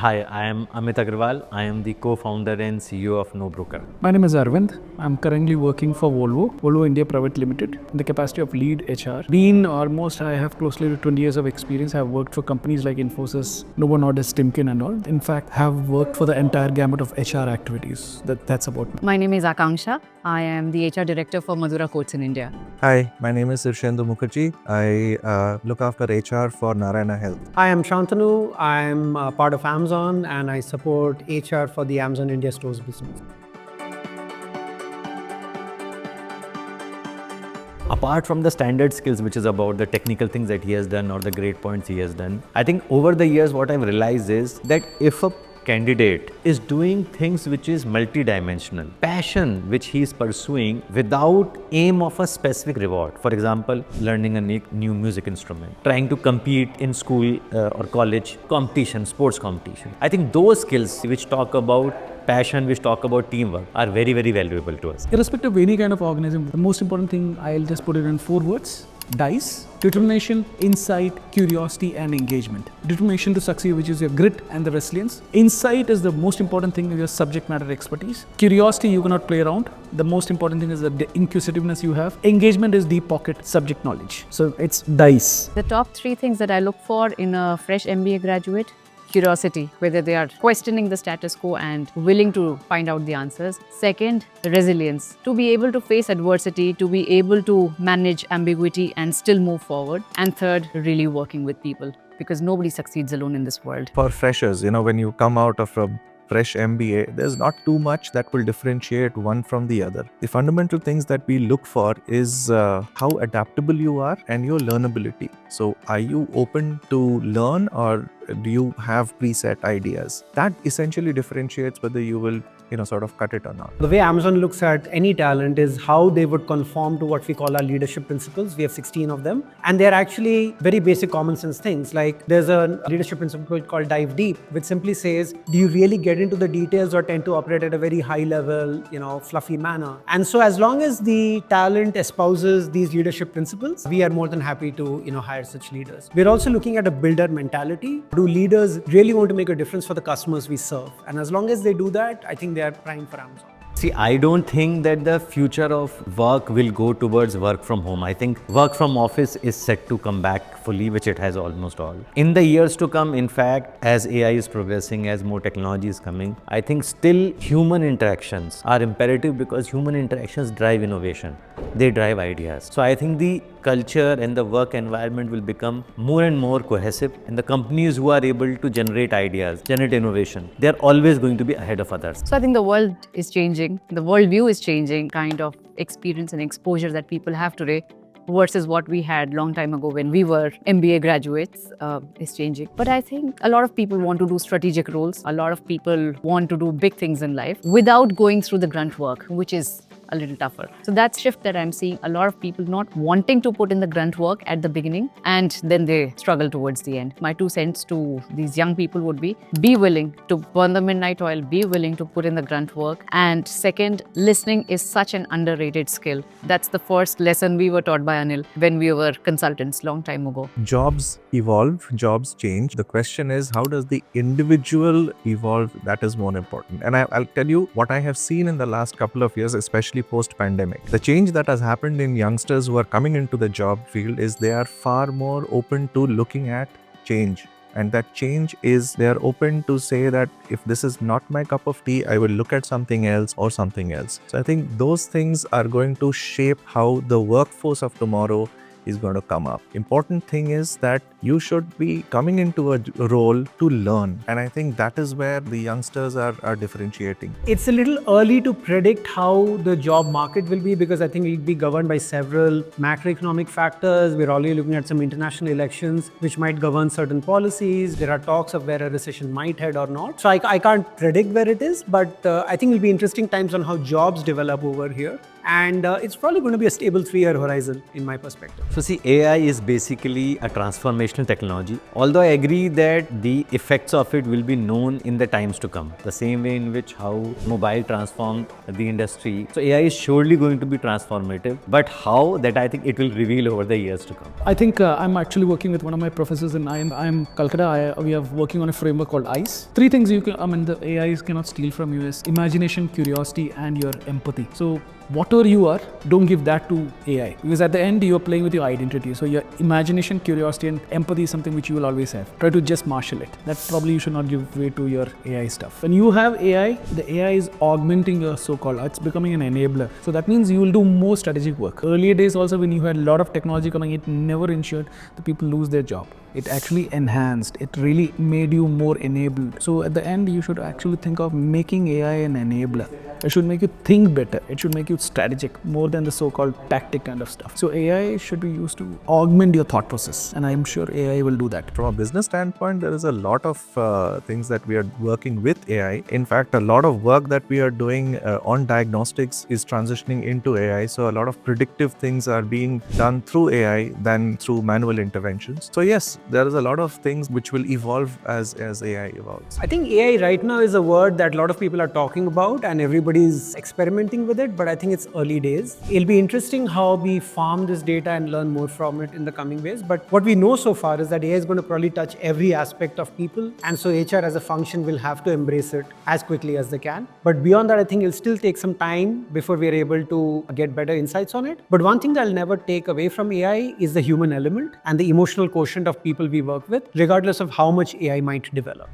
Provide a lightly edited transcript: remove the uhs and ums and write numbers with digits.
Hi, I am Amit Agarwal. I am the co-founder and CEO of NoBroker. My name is Arvind. I'm currently working for Volvo India Private Limited, in the capacity of lead HR. I have closely to 20 years of experience. I've worked for companies like Infosys, Novo Nordisk, Timken and all. In fact, have worked for the entire gamut of HR activities. That's about me. My name is Akanksha. I am the HR director for Madura Coats in India. Hi, my name is Irshendu Mukherjee. I look after HR for Narayana Health. Hi, I'm Shantanu. I'm part of Amazon and I support HR for the Amazon India Stores business. Apart from the standard skills, which is about the technical things that he has done or the great points he has done, I think over the years what I've realized is that if a candidate is doing things which is multidimensional, passion which he is pursuing without aim of a specific reward, for example, learning a new music instrument, trying to compete in school or college competition, sports competition. I think those skills which talk about passion, which talk about teamwork are very, very valuable to us. Irrespective of any kind of organism, the most important thing, I'll just put it in 4 words. DICE, determination, insight, curiosity and engagement. Determination to succeed, which is your grit and the resilience. Insight is the most important thing, your subject matter expertise. Curiosity, you cannot play around. The most important thing is the inquisitiveness you have. Engagement is deep pocket subject knowledge. So it's DICE. The top 3 things that I look for in a fresh MBA graduate: curiosity, whether they are questioning the status quo and willing to find out the answers. Second, resilience, to be able to face adversity, to be able to manage ambiguity and still move forward. And third, really working with people, because nobody succeeds alone in this world. For freshers, when you come out of a fresh MBA, there's not too much that will differentiate one from the other. The fundamental things that we look for is how adaptable you are and your learnability. So are you open to learn, or do you have preset ideas? That essentially differentiates whether you will sort of cut it or not. The way Amazon looks at any talent is how they would conform to what we call our leadership principles. We have 16 of them. And they're actually very basic common sense things. Like there's a leadership principle called Dive Deep, which simply says, do you really get into the details or tend to operate at a very high level, fluffy manner? And so as long as the talent espouses these leadership principles, we are more than happy to, hire such leaders. We're also looking at a builder mentality. Do leaders really want to make a difference for the customers we serve? And as long as they do that, I think they are prime for Amazon. See, I don't think that the future of work will go towards work from home. I think work from office is set to come back fully, which it has almost all. In the years to come, in fact, as AI is progressing, as more technology is coming, I think still human interactions are imperative, because human interactions drive innovation. They drive ideas. So I think the culture and the work environment will become more and more cohesive, and the companies who are able to generate ideas, generate innovation, they're always going to be ahead of others. So I think the world is changing. The worldview is changing. Kind of experience and exposure that people have today versus what we had long time ago when we were MBA graduates is changing. But I think a lot of people want to do strategic roles. A lot of people want to do big things in life without going through the grunt work, which is a little tougher. So that shift that I'm seeing, a lot of people not wanting to put in the grunt work at the beginning, and then they struggle towards the end. My 2 cents to these young people would be willing to burn the midnight oil, be willing to put in the grunt work. And second, listening is such an underrated skill. That's the first lesson we were taught by Anil when we were consultants long time ago. Jobs evolve, jobs change. The question is, how does the individual evolve? That is more important. And I'll tell you what I have seen in the last couple of years, especially post-pandemic. The change that has happened in youngsters who are coming into the job field is they are far more open to looking at change. And that change is they are open to say that if this is not my cup of tea, I will look at something else or something else. So I think those things are going to shape how the workforce of tomorrow is going to come up. Important thing is that you should be coming into a role to learn. And I think that is where the youngsters are differentiating. It's a little early to predict how the job market will be, because I think it will be governed by several macroeconomic factors. We're already looking at some international elections which might govern certain policies. There are talks of where a recession might head or not. So I can't predict where it is, but I think it'll be interesting times on how jobs develop over here. And it's probably going to be a stable 3-year horizon in my perspective. So see, AI is basically a transformation conversational technology. Although I agree that the effects of it will be known in the times to come. The same way in which how mobile transformed the industry. So AI is surely going to be transformative, but how, that I think it will reveal over the years to come. I think I'm actually working with one of my professors in IIM Calcutta. We are working on a framework called ICE. Three things the AIs cannot steal from you is imagination, curiosity, and your empathy. So whatever you are, don't give that to AI, because at the end you are playing with your identity. So your imagination, curiosity, and empathy is something which you will always have. Try to just marshal it. That probably you should not give way to your AI stuff. When you have AI, the AI is augmenting your so-called, it's becoming an enabler. So that means you will do more strategic work. Earlier days also, when you had a lot of technology coming, it never ensured the people lose their job. It actually enhanced, it really made you more enabled. So at the end, you should actually think of making AI an enabler. It should make you think better. It should make you strategic more than the so-called tactic kind of stuff. So AI should be used to augment your thought process, and I'm sure AI will do that. From a business standpoint, there is a lot of things that we are working with AI. In fact, a lot of work that we are doing on diagnostics is transitioning into AI. So a lot of predictive things are being done through AI than through manual interventions. So yes, there is a lot of things which will evolve as AI evolves. I think AI right now is a word that a lot of people are talking about and everybody's experimenting with it, but I think it's early days. It'll be interesting how we farm this data and learn more from it in the coming ways. But what we know so far is that AI is going to probably touch every aspect of people, and so HR as a function will have to embrace it as quickly as they can. But beyond that, I think it'll still take some time before we are able to get better insights on it. But one thing that I'll never take away from AI is the human element and the emotional quotient of people we work with, regardless of how much AI might develop.